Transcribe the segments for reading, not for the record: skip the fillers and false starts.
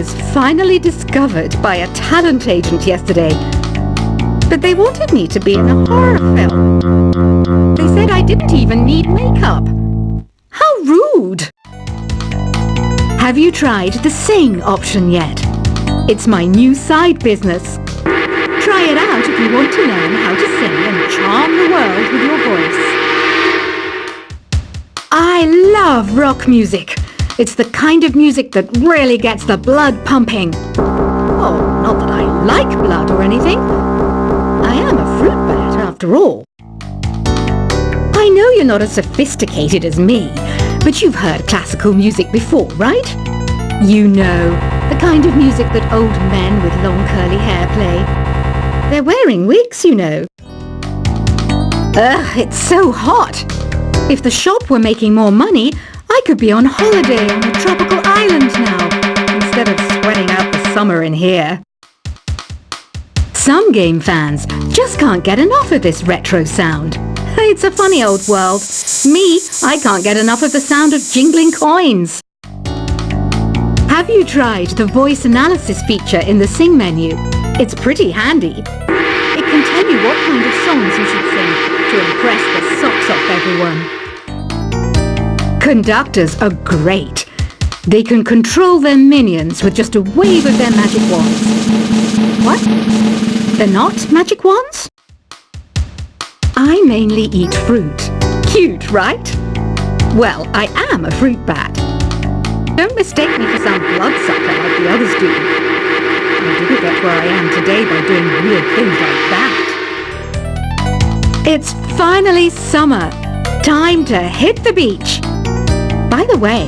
was finally discovered by a talent agent yesterday. But they wanted me to be in a horror film. They said I didn't even need makeup. How rude! Have you tried the sing option yet? It's my new side business. Try it out if you want to learn how to sing and charm the world with your voice. I love rock music. It's the kind of music that really gets the blood pumping. Oh, not that I like blood or anything. I am a fruit bat after all. I know you're not as sophisticated as me, but you've heard classical music before, right? You know, the kind of music that old men with long curly hair play. They're wearing wigs, you know. Ugh, it's so hot. If the shop were making more money, I could be on holiday on a tropical island now, instead of sweating out the summer in here. Some game fans just can't get enough of this retro sound. It's a funny old world. Me, I can't get enough of the sound of jingling coins. Have you tried the voice analysis feature in the Sing menu? It's pretty handy. It can tell you what kind of songs you should sing to impress the socks off everyone. Conductors are great. They can control their minions with just a wave of their magic wands. What? They're not magic wands? I mainly eat fruit. Cute, right? Well, I am a fruit bat. Don't mistake me for some bloodsucker like the others do. I didn't get where I am today by doing weird things like that. It's finally summer. Time to hit the beach. By the way,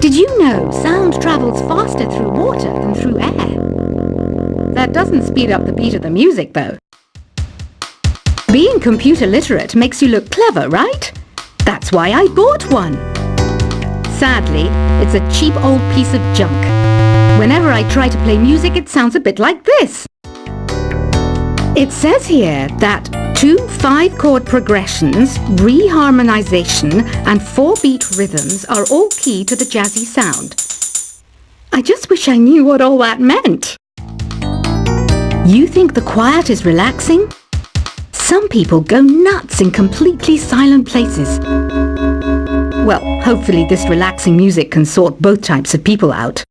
did you know sound travels faster through water than through air? That doesn't speed up the beat of the music, though. Being computer literate makes you look clever, right? That's why I bought one. Sadly, it's a cheap old piece of junk. Whenever I try to play music, it sounds a bit like this. It says here that 2 5-chord progressions, reharmonization, and 4-beat rhythms are all key to the jazzy sound. I just wish I knew what all that meant. You think the quiet is relaxing? Some people go nuts in completely silent places. Well, hopefully this relaxing music can sort both types of people out.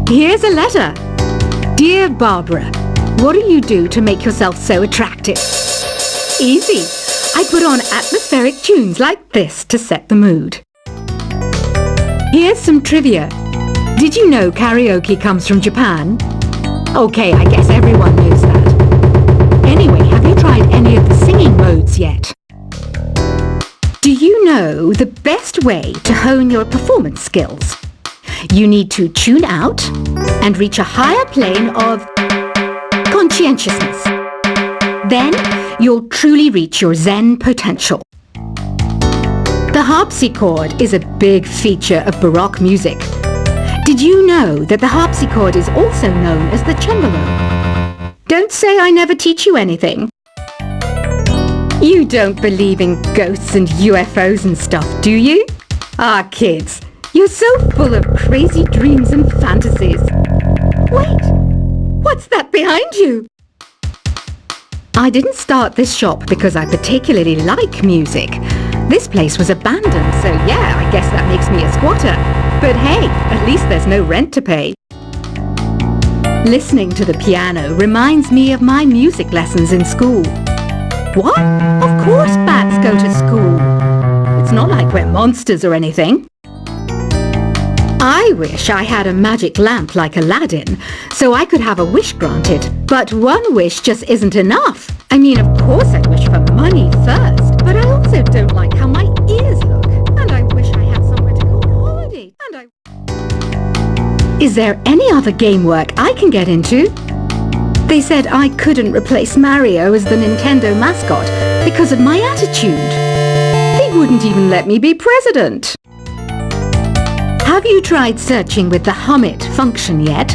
Here's a letter. Dear Barbara, what do you do to make yourself so attractive? Easy. I put on atmospheric tunes like this to set the mood. Here's some trivia. Did you know karaoke comes from Japan? Okay, I guess everyone knows that. Anyway, have you tried any of the singing modes yet? Do you know the best way to hone your performance skills? You need to tune out and reach a higher plane of conscientiousness. Then you'll truly reach your Zen potential. The harpsichord is a big feature of Baroque music. Did you know that the harpsichord is also known as the cembalo? Don't say I never teach you anything. You don't believe in ghosts and UFOs and stuff, do you? Ah, kids, you're so full of crazy dreams and fantasies. Wait, what's that behind you? I didn't start this shop because I particularly like music. This place was abandoned, so yeah, I guess that makes me a squatter. But hey, at least there's no rent to pay. Listening to the piano reminds me of my music lessons in school. What? Of course bats go to school. It's not like we're monsters or anything. I wish I had a magic lamp like Aladdin, so I could have a wish granted. But one wish just isn't enough. I mean, of course I'd wish for money first, but I also don't like how my ears look. And I wish I had somewhere to go on holiday. Is there any other game work I can get into? They said I couldn't replace Mario as the Nintendo mascot because of my attitude. They wouldn't even let me be president. Have you tried searching with the hum it function yet?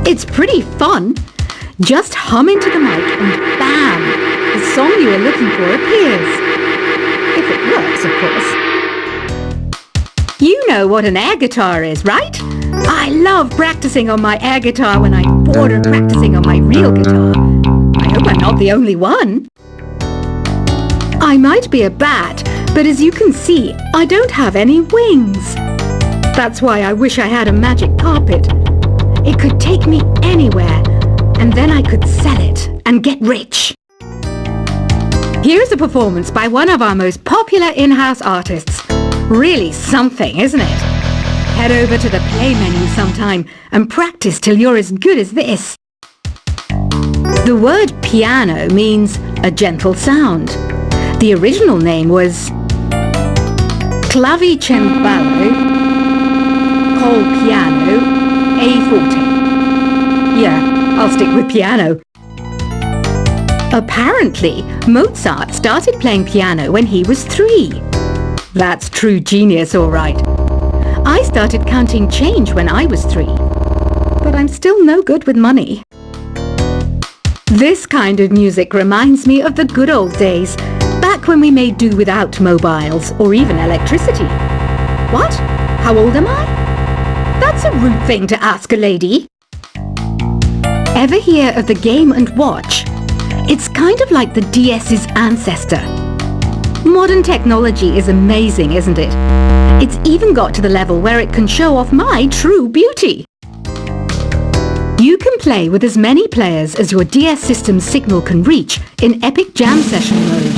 It's pretty fun. Just hum into the mic and bam! The song you are looking for appears. If it works, of course. You know what an air guitar is, right? I love practicing on my air guitar when I'm bored of practicing on my real guitar. I hope I'm not the only one. I might be a bat, but as you can see, I don't have any wings. That's why I wish I had a magic carpet. It could take me anywhere, and then I could sell it and get rich. Here's a performance by one of our most popular in-house artists. Really something, isn't it? Head over to the play menu sometime and practice till you're as good as this. The word piano means a gentle sound. The original name was clavicembalo col piano a forte. Yeah, I'll stick with piano. Apparently, Mozart started playing piano when he was 3. That's true genius, all right. I started counting change when I was 3, but I'm still no good with money. This kind of music reminds me of the good old days, back when we made do without mobiles or even electricity. What? How old am I? That's a rude thing to ask a lady. Ever hear of the Game & Watch? It's kind of like the DS's ancestor. Modern technology is amazing, isn't it? It's even got to the level where it can show off my true beauty. You can play with as many players as your DS system's signal can reach in epic jam session mode.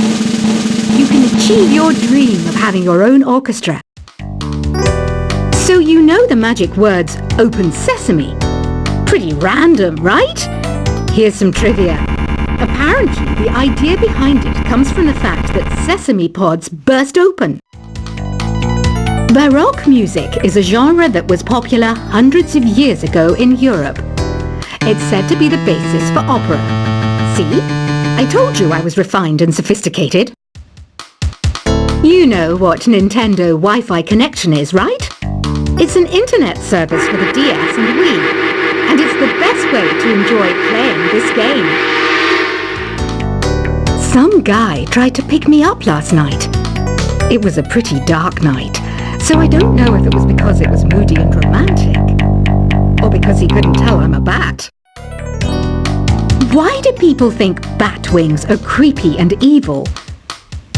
You can achieve your dream of having your own orchestra. So you know the magic words "Open Sesame." Pretty random, right? Here's some trivia. Apparently, the idea behind it comes from the fact that sesame pods burst open. Baroque music is a genre that was popular hundreds of years ago in Europe. It's said to be the basis for opera. See? I told you I was refined and sophisticated. You know what Nintendo Wi-Fi connection is, right? It's an internet service for the DS and Wii, and it's the best way to enjoy playing this game. Some guy tried to pick me up last night. It was a pretty dark night, so I don't know if it was because it was moody and romantic, or because he couldn't tell I'm a bat. Why do people think bat wings are creepy and evil?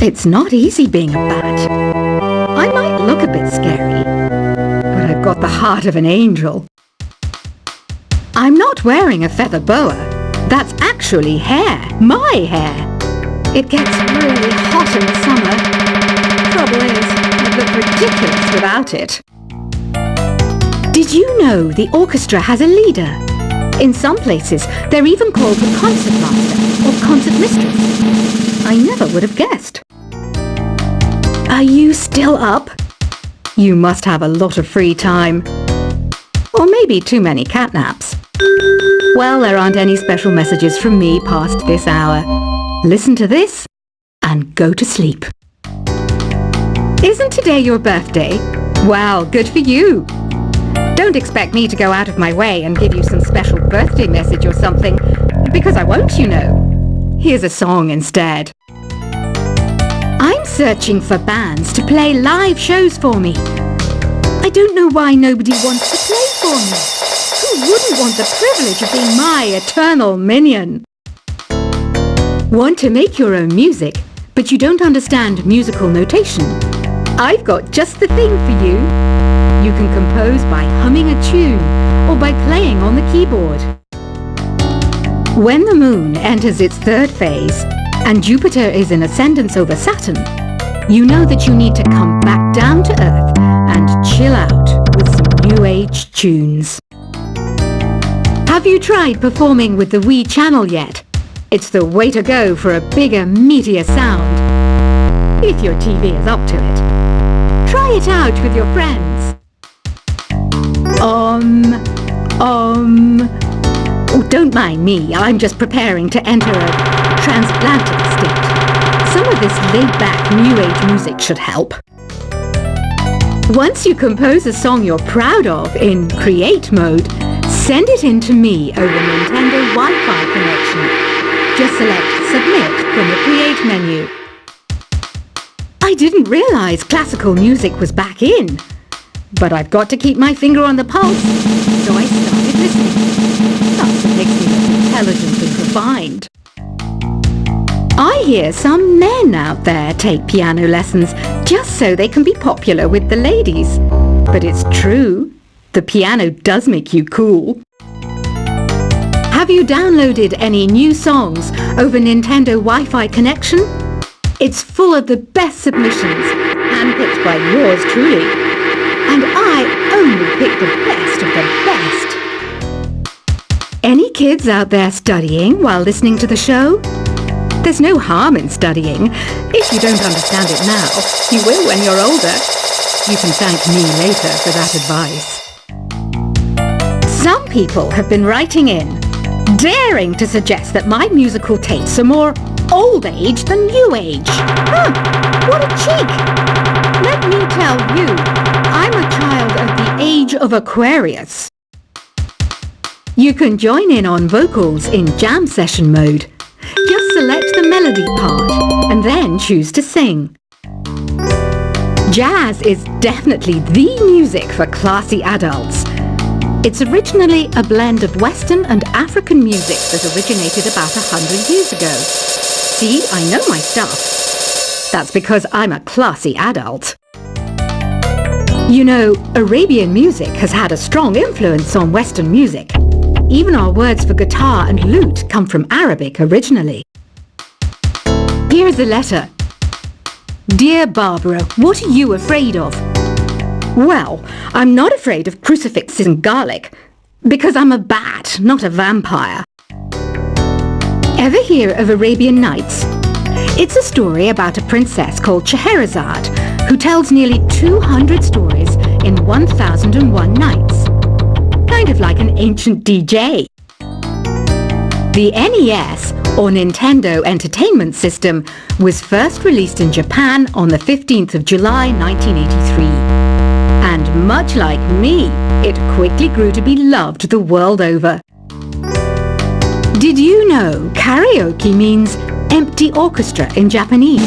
It's not easy being a bat. I might look a bit scary, but I've got the heart of an angel. I'm not wearing a feather boa. That's actually hair, my hair. It gets really hot in the summer. Trouble is, I'd look ridiculous without it. Did you know the orchestra has a leader? In some places, they're even called the concert master or concert mistress. I never would have guessed. Are you still up? You must have a lot of free time. Or maybe too many catnaps. Well, there aren't any special messages from me past this hour. Listen to this and go to sleep. Isn't today your birthday? Well, good for you. Don't expect me to go out of my way and give you some special birthday message or something, because I won't, you know. Here's a song instead. I'm searching for bands to play live shows for me. I don't know why nobody wants to play for me. Who wouldn't want the privilege of being my eternal minion? Want to make your own music, but you don't understand musical notation? I've got just the thing for you. You can compose by humming a tune or by playing on the keyboard. When the moon enters its third phase and Jupiter is in ascendance over Saturn, you know that you need to come back down to Earth and chill out with some new age tunes. Have you tried performing with the Wii channel yet? It's the way to go for a bigger, meatier sound. If your TV is up to it. Try it out with your friends. Oh, don't mind me. I'm just preparing to enter a transplanted state. Some of this laid-back, new-age music should help. Once you compose a song you're proud of in Create mode, send it in to me over Nintendo Wi-Fi connection. Just select Submit from the Create menu. I didn't realize classical music was back in. But I've got to keep my finger on the pulse, so I started listening. That's what makes me look intelligent and refined. I hear some men out there take piano lessons just so they can be popular with the ladies. But it's true, the piano does make you cool. Have you downloaded any new songs over Nintendo Wi-Fi connection? It's full of the best submissions, handpicked by yours truly. And I only pick the best of the best. Any kids out there studying while listening to the show? There's no harm in studying. If you don't understand it now, you will when you're older. You can thank me later for that advice. Some people have been writing in, daring to suggest that my musical tastes are more old age than new age. Huh, what a cheek! Let me tell you, I'm a child of the age of Aquarius. You can join in on vocals in jam session mode. Just select the melody part and then choose to sing. Jazz is definitely the music for classy adults. It's originally a blend of Western and African music that originated about 100 years ago. See, I know my stuff. That's because I'm a classy adult. You know, Arabian music has had a strong influence on Western music. Even our words for guitar and lute come from Arabic originally. Here's a letter. Dear Barbara, what are you afraid of? Well, I'm not afraid of crucifixes and garlic, because I'm a bat, not a vampire. Ever hear of Arabian Nights? It's a story about a princess called Scheherazade, who tells nearly 200 stories in 1001 nights. Kind of like an ancient DJ. The NES, or Nintendo Entertainment System, was first released in Japan on the 15th of July 1983. And much like me, it quickly grew to be loved the world over. Did you know karaoke means empty orchestra in Japanese?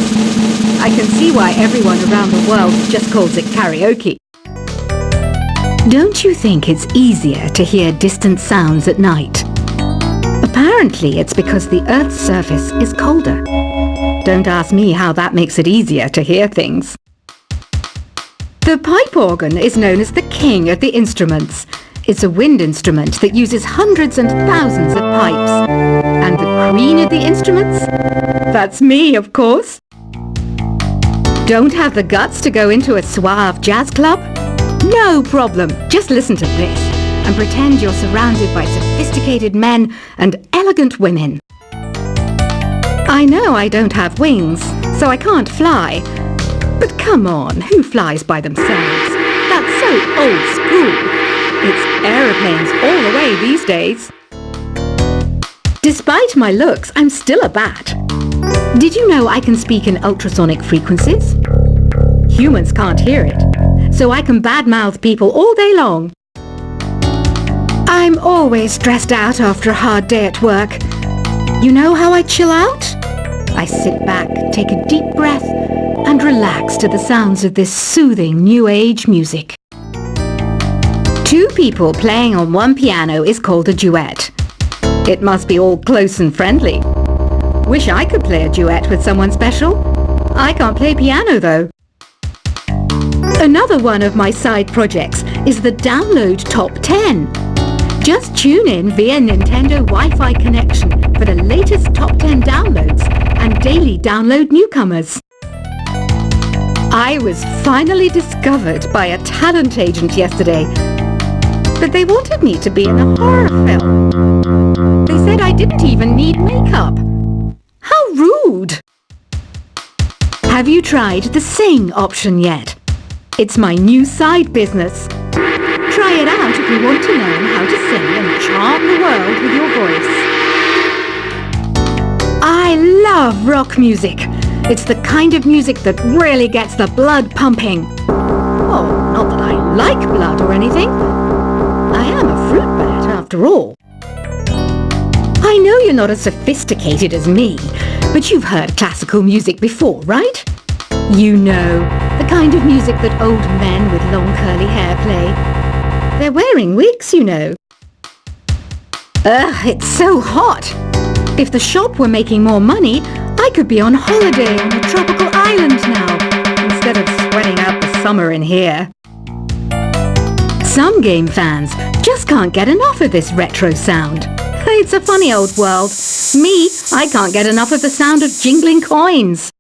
I can see why everyone around the world just calls it karaoke. Don't you think it's easier to hear distant sounds at night? Apparently it's because the Earth's surface is colder. Don't ask me how that makes it easier to hear things. The pipe organ is known as the king of the instruments. It's a wind instrument that uses hundreds and thousands of pipes. And the queen of the instruments? That's me, of course. Don't have the guts to go into a suave jazz club? No problem. Just listen to this and pretend you're surrounded by sophisticated men and elegant women. I know I don't have wings, so I can't fly. But come on, who flies by themselves? That's so old school. It's aeroplanes all the way these days. Despite my looks, I'm still a bat. Did you know I can speak in ultrasonic frequencies? Humans can't hear it, so I can badmouth people all day long. I'm always stressed out after a hard day at work. You know how I chill out? I sit back, take a deep breath, and relax to the sounds of this soothing new age music. Two people playing on one piano is called a duet. It must be all close and friendly. Wish I could play a duet with someone special. I can't play piano though. Another one of my side projects is the Download Top 10. Just tune in via Nintendo Wi-Fi connection for the latest top 10 downloads and daily download newcomers. I was finally discovered by a talent agent yesterday, but they wanted me to be in a horror film. They said I didn't even need makeup. How rude! Have you tried the Sing option yet? It's my new side business. Try it out if you want to learn how to sing and charm the world with your voice. I love rock music. It's the kind of music that really gets the blood pumping. Oh, not that I like blood or anything. I am a fruit bat after all. I know you're not as sophisticated as me, but you've heard classical music before, right? You know, The kind of music that old men with long curly hair play. They're wearing wigs, you know. Ugh, it's so hot. If the shop were making more money, I could be on holiday on a tropical island now, instead of sweating out the summer in here. Some game fans just can't get enough of this retro sound. It's a funny old world. Me, I can't get enough of the sound of jingling coins.